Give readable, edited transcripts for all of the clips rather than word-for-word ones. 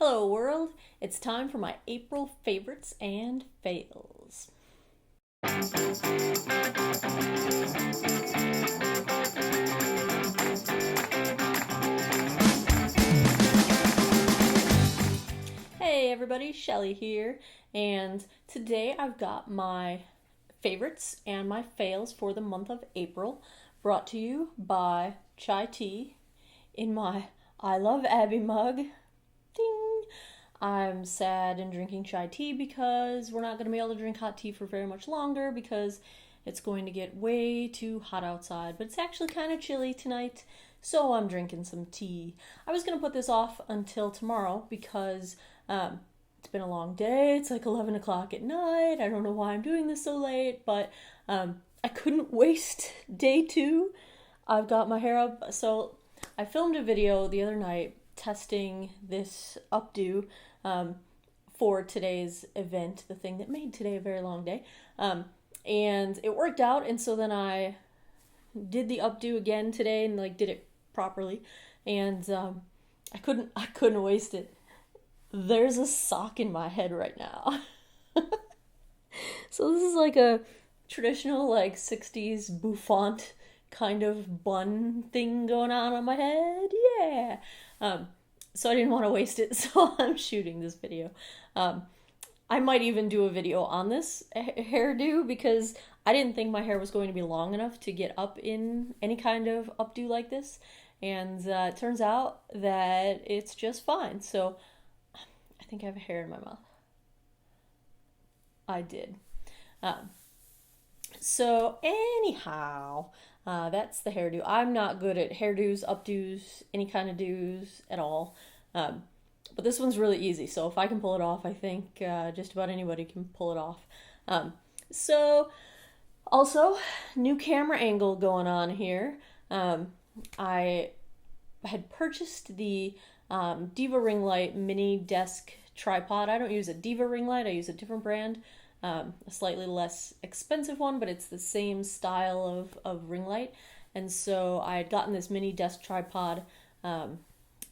Hello world, it's time for my April favorites and fails. Hey everybody, Shelly here, and today I've got my favorites and my fails for the month of April, brought to you by chai tea in my I Love Abby mug. Ding! I'm sad and drinking chai tea because we're not going to be able to drink hot tea for very much longer because it's going to get way too hot outside. But it's actually kind of chilly tonight, so I'm drinking some tea. I was going to put this off until tomorrow because it's been a long day. It's like 11 o'clock at night. I don't know why I'm doing this so late, but I couldn't waste day two. I've got my hair up, so I filmed a video the other night testing this updo for today's event, the thing that made today a very long day. And it worked out, and so then I did the updo again today and did it properly, and I couldn't waste it. There's a sock in my head right now. So this is like a traditional 60s bouffant kind of bun thing going on my head. Yeah. So I didn't want to waste it, so I'm shooting this video. I might even do a video on this hairdo because I didn't think my hair was going to be long enough to get up in any kind of updo like this, and it turns out that it's just fine. So I think I have a hair in my mouth. I did. So anyhow, that's the hairdo. I'm not good at hairdos, updos, any kind of do's at all. But this one's really easy. So if I can pull it off, I think just about anybody can pull it off. So also, new camera angle going on here. I had purchased the Diva ring light mini desk tripod. I don't use a Diva ring light. I use a different brand. A slightly less expensive one, but it's the same style of ring light. And so I had gotten this mini desk tripod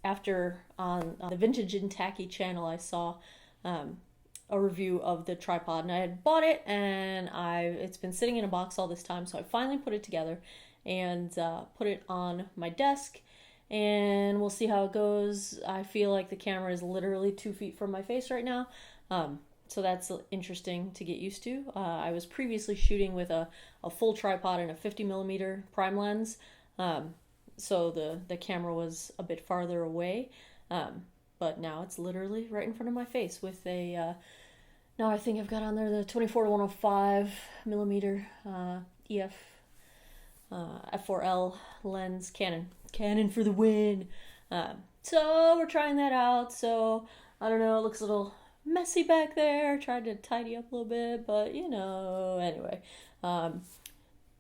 after on the Vintage and Tacky channel I saw a review of the tripod, and I had bought it, and it's been sitting in a box all this time, so I finally put it together and put it on my desk, and we'll see how it goes. I feel like the camera is literally 2 feet from my face right now. So that's interesting to get used to. I was previously shooting with a full tripod and a 50mm prime lens, so the camera was a bit farther away, but now it's literally right in front of my face with a, now I think I've got on there the 24-105mm EF f4L lens, Canon for the win. So we're trying that out, so I don't know, it looks a little messy back there. Tried to tidy up a little bit, but anyway.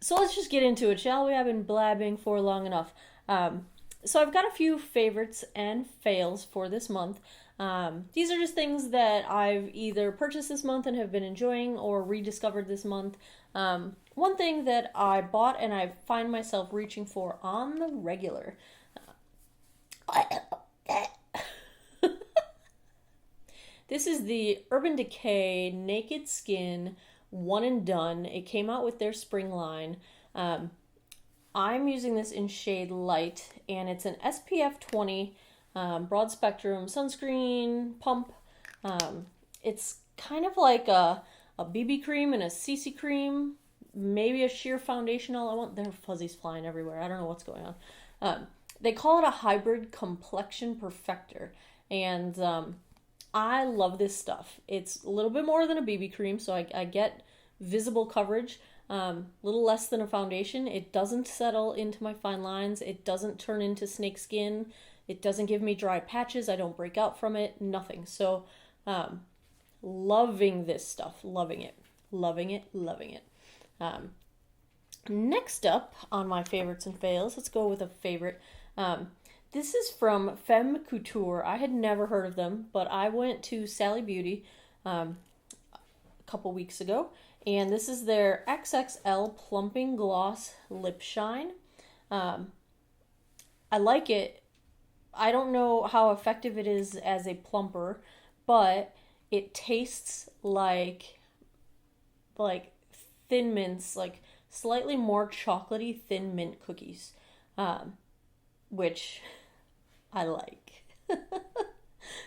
So let's just get into it, shall we? I've been blabbing for long enough. So I've got a few favorites and fails for this month. These are just things that I've either purchased this month and have been enjoying or rediscovered this month. One thing that I bought and I find myself reaching for on the regular. This is the Urban Decay Naked Skin One and Done. It came out with their spring line. I'm using this in shade light, and it's an SPF 20 broad spectrum sunscreen pump. It's kind of like a BB cream and a CC cream, maybe a sheer foundation all I want. There are fuzzies flying everywhere. I don't know what's going on. They call it a hybrid complexion perfector, and I love this stuff. It's a little bit more than a BB cream, so I get visible coverage, a little less than a foundation. It doesn't settle into my fine lines. It doesn't turn into snake skin. It doesn't give me dry patches. I don't break out from it. Nothing. So, loving this stuff. Loving it. Loving it. Loving it. Next up on my favorites and fails, let's go with a favorite. This is from Femme Couture. I had never heard of them, but I went to Sally Beauty a couple weeks ago, and this is their XXL Plumping Gloss Lip Shine. I like it I don't know how effective it is as a plumper, but it tastes like Thin Mints, like slightly more chocolatey Thin Mint cookies, um, which I like.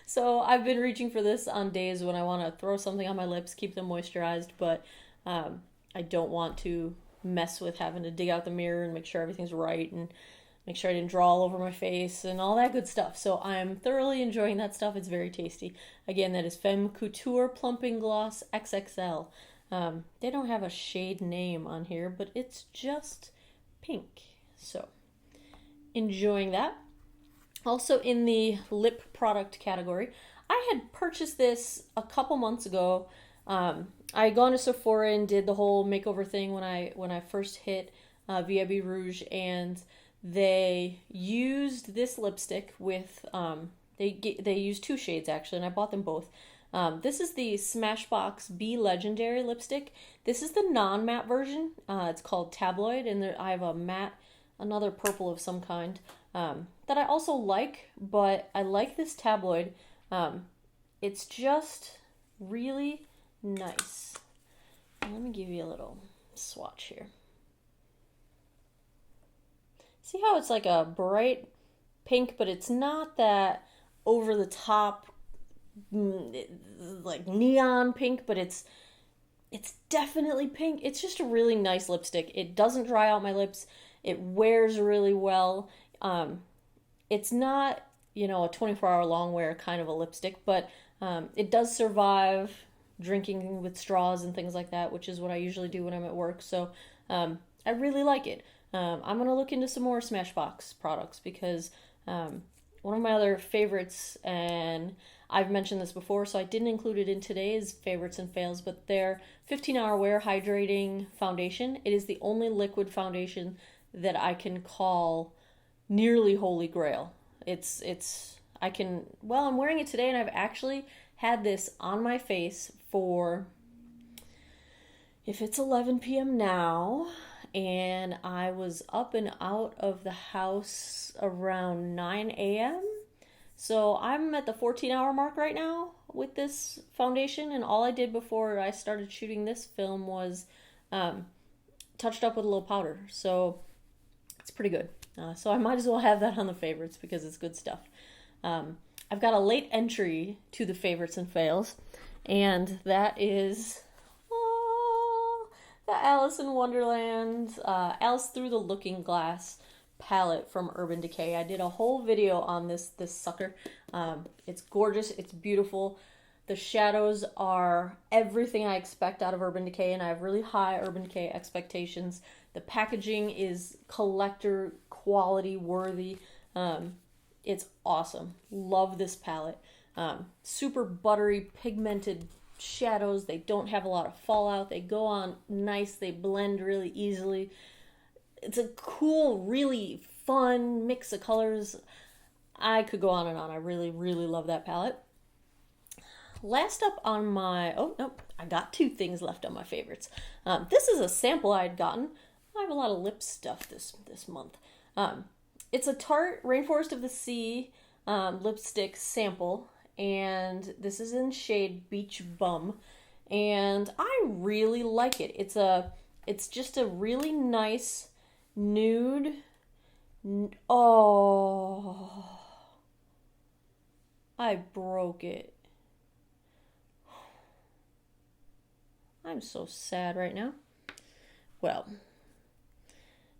So I've been reaching for this on days when I want to throw something on my lips, keep them moisturized, but I don't want to mess with having to dig out the mirror and make sure everything's right and make sure I didn't draw all over my face and all that good stuff. So I'm thoroughly enjoying that stuff. It's very tasty. Again, that is Femme Couture Plumping Gloss XXL. They don't have a shade name on here, but it's just pink. So enjoying that. Also in the lip product category, I had purchased this a couple months ago. I had gone to Sephora and did the whole makeover thing when I first hit VIB Rouge, and they used this lipstick with they used two shades actually, and I bought them both. This is the Smashbox B Legendary lipstick. This is the non-matte version. It's called Tabloid, and I have a matte, another purple of some kind that I also like, but I like this Tabloid. It's just really nice. Let me give you a little swatch here. See how it's like a bright pink, but it's not that over the top like neon pink, but it's definitely pink. It's just a really nice lipstick. It doesn't dry out my lips. It wears really well. It's not, a 24-hour long wear kind of a lipstick, but it does survive drinking with straws and things like that, which is what I usually do when I'm at work. So I really like it. I'm going to look into some more Smashbox products because one of my other favorites, and I've mentioned this before, so I didn't include it in today's favorites and fails, but their 15-hour wear hydrating foundation. It is the only liquid foundation that I can call nearly holy grail. I'm wearing it today, and I've actually had this on my face for, if it's 11 p.m. now, and I was up and out of the house around 9 a.m. So I'm at the 14-hour mark right now with this foundation, and all I did before I started shooting this film was touched up with a little powder. So it's pretty good. So I might as well have that on the favorites because it's good stuff. I've got a late entry to the favorites and fails, and that is the Alice in Wonderland, Alice Through the Looking Glass palette from Urban Decay. I did a whole video on this sucker. It's gorgeous. It's beautiful. The shadows are everything I expect out of Urban Decay, and I have really high Urban Decay expectations. The packaging is collector quality worthy. It's awesome. Love this palette. Super buttery, pigmented shadows. They don't have a lot of fallout. They go on nice. They blend really easily. It's a cool, really fun mix of colors. I could go on and on. I really, really love that palette. Last up on my... Oh, no. I got two things left on my favorites. This is a sample I had gotten. I have a lot of lip stuff this month. It's a Tarte Rainforest of the Sea lipstick sample, and this is in shade Beach Bum, and I really like it. It's just a really nice nude. Oh, I broke it. I'm so sad right now. Well,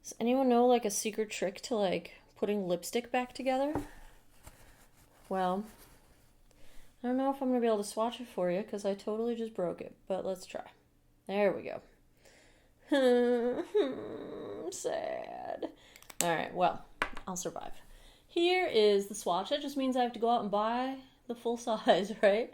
does anyone know like a secret trick to like putting lipstick back together? Well, I don't know if I'm going to be able to swatch it for you because I totally just broke it, but let's try. There we go. Sad. Alright, well, I'll survive. Here is the swatch. That just means I have to go out and buy the full size, right?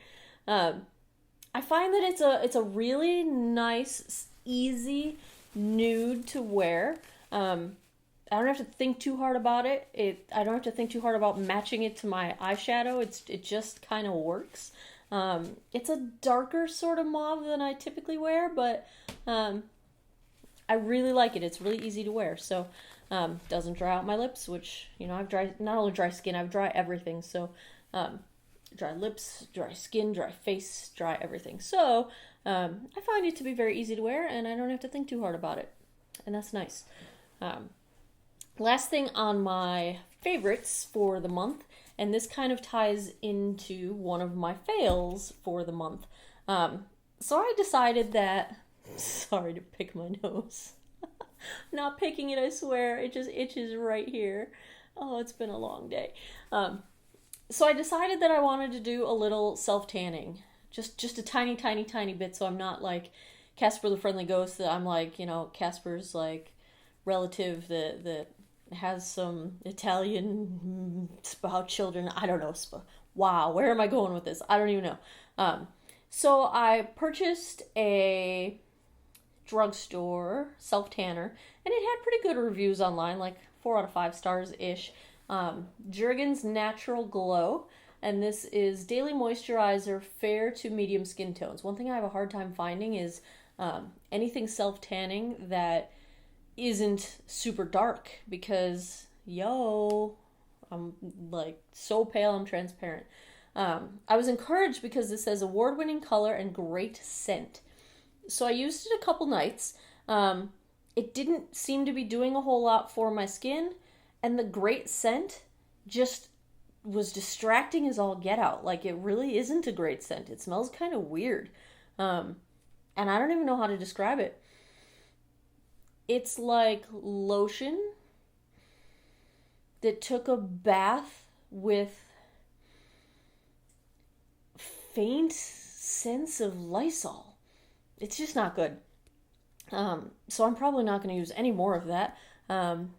I find that it's a really nice, easy nude to wear. I don't have to think too hard about it. I don't have to think too hard about matching it to my eyeshadow. It just kind of works. It's a darker sort of mauve than I typically wear, but I really like it. It's really easy to wear. So Doesn't dry out my lips, which, I've not only dry skin, I've dry everything. So, dry lips, dry skin, dry face, dry everything. So, I find it to be very easy to wear, and I don't have to think too hard about it. And that's nice. Last thing on my favorites for the month, and this kind of ties into one of my fails for the month. So I decided that, sorry to pick my nose. Not picking it, I swear. It just itches right here. Oh, it's been a long day. So I decided that I wanted to do a little self-tanning. Just a tiny, tiny, tiny bit, so I'm not like Casper the Friendly Ghost, that I'm like, Casper's like relative that has some Italian spout children. I don't know. Wow, where am I going with this? I don't even know. So I purchased a drugstore self-tanner, and it had pretty good reviews online, like 4 out of 5 stars-ish. Jergens Natural Glow, and this is daily moisturizer, fair to medium skin tones. One thing I have a hard time finding is anything self-tanning that isn't super dark, because I'm like so pale, I'm transparent. I was encouraged because this says award-winning color and great scent. So I used it a couple nights. It didn't seem to be doing a whole lot for my skin, and the great scent just was distracting as all get out. Like, it really isn't a great scent. It smells kind of weird. And I don't even know how to describe it. It's like lotion that took a bath with faint sense of Lysol. It's just not good. So I'm probably not going to use any more of that. Then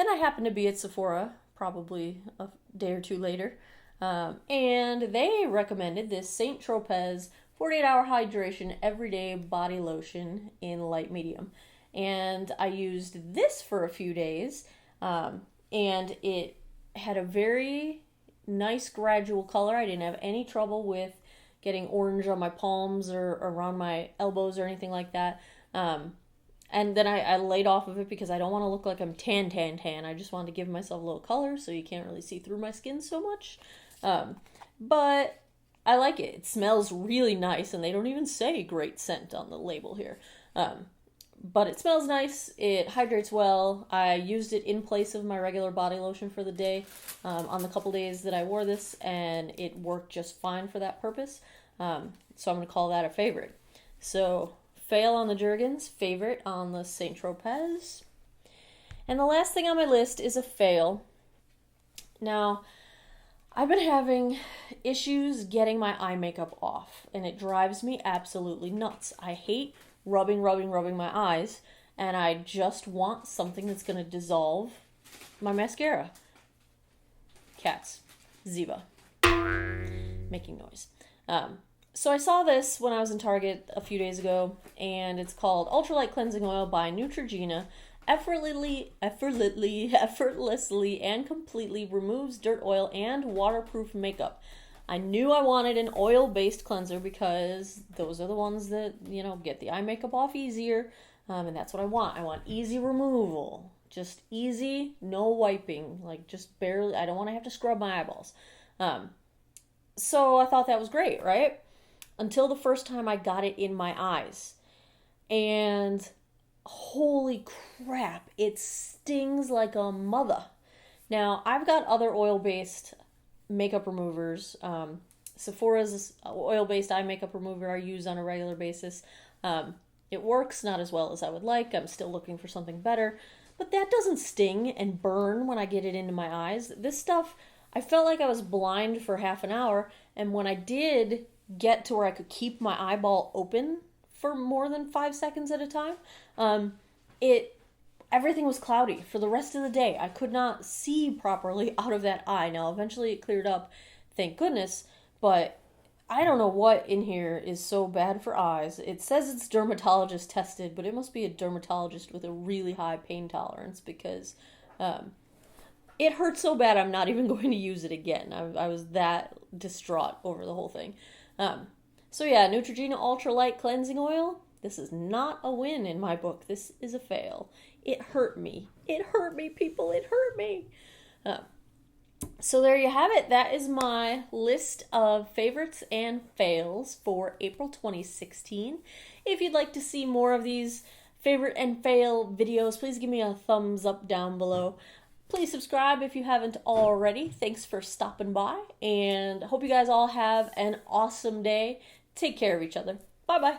I happened to be at Sephora probably a day or two later, and they recommended this Saint Tropez 48-hour hydration everyday body lotion in light medium. And I used this for a few days, and it had a very nice gradual color. I didn't have any trouble with getting orange on my palms or around my elbows or anything like that. And then I laid off of it because I don't want to look like I'm tan. I just wanted to give myself a little color so you can't really see through my skin so much. But I like it. It smells really nice, and they don't even say great scent on the label here. But it smells nice. It hydrates well. I used it in place of my regular body lotion for the day on the couple days that I wore this, and it worked just fine for that purpose. So I'm going to call that a favorite. So fail on the Jergens, favorite on the Saint Tropez. And the last thing on my list is a fail. Now, I've been having issues getting my eye makeup off, and it drives me absolutely nuts. I hate rubbing my eyes, and I just want something that's going to dissolve my mascara. Cats. Ziva. Making noise. So I saw this when I was in Target a few days ago, and it's called Ultralight Cleansing Oil by Neutrogena. Effortlessly and completely removes dirt, oil, and waterproof makeup. I knew I wanted an oil-based cleanser because those are the ones that, get the eye makeup off easier. And that's what I want. I want easy removal. Just easy, no wiping. Like, just barely, I don't want to have to scrub my eyeballs. So I thought that was great, right? Until the first time I got it in my eyes. And holy crap, it stings like a mother. Now, I've got other oil-based makeup removers. Sephora's oil-based eye makeup remover I use on a regular basis. It works not as well as I would like. I'm still looking for something better. But that doesn't sting and burn when I get it into my eyes. This stuff, I felt like I was blind for half an hour. And when I did get to where I could keep my eyeball open for more than 5 seconds at a time, everything was cloudy for the rest of the day. I could not see properly out of that eye. Now, eventually it cleared up, thank goodness, but I don't know what in here is so bad for eyes. It says it's dermatologist tested, but it must be a dermatologist with a really high pain tolerance, because it hurt so bad I'm not even going to use it again. I was that distraught over the whole thing. So yeah, Neutrogena Ultralight Cleansing Oil. This is not a win in my book. This is a fail. It hurt me. It hurt me, people. It hurt me. Uh, so there you have it. That is my list of favorites and fails for April 2016. If you'd like to see more of these favorite and fail videos, please give me a thumbs up down below. Please subscribe if you haven't already. Thanks for stopping by, and I hope you guys all have an awesome day. Take care of each other. Bye-bye.